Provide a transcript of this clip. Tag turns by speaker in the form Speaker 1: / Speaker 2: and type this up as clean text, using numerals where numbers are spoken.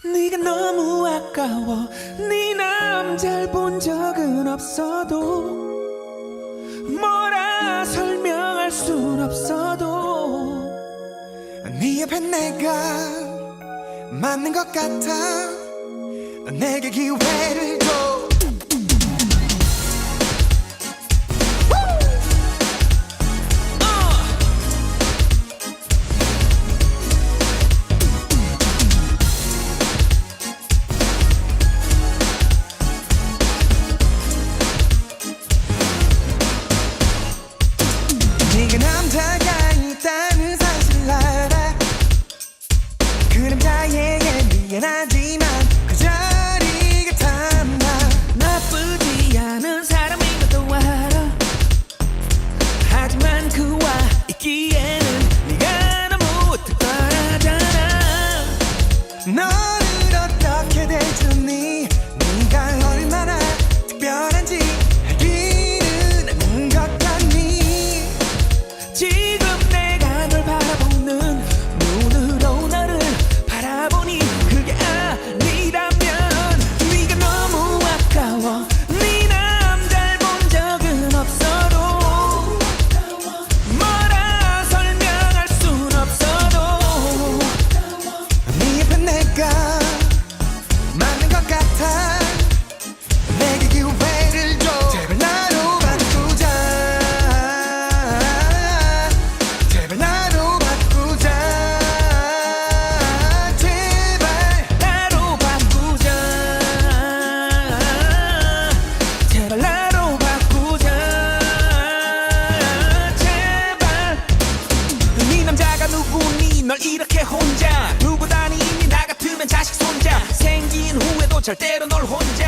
Speaker 1: 네가 너무 아까워. 네 남잘 본 적은 없어도 뭐라 설명할 순 없어도
Speaker 2: 네 옆에 내가 맞는 것 같아. 내게 기회를 줘. 네가 남자가 있다는 사실 알아. 그 남자에게 미안하지만 그 자리가 탐나.
Speaker 1: 나쁘지 않은 사람인 것도 알아. 하지만 그와 있기에는 네가 너무 특별하잖아.
Speaker 2: 너를 어떻게 대주니? 네가 얼마나 특별한지 알기는 않는 것 같니?
Speaker 1: 지금 내가 널 바라보는 눈으로 너를 바라보니 그게 아니라면 네가 너무 아까워. 네 남잘 본 적은 없어도 뭐라 설명할 순 없어도
Speaker 2: 네 옆에 내가 맞는 것 같아. 내게 기회를 줘. 제발 나로 바꾸자. 제발 나로 바꾸자. 제발
Speaker 1: 나로 바꾸자. 제발 나로 바꾸자. 제발. 네 남자가 누구니? 널 이렇게 혼자 두고 다니니? 나 같으면 자식 손자 생긴 후에도 절대로 널 혼자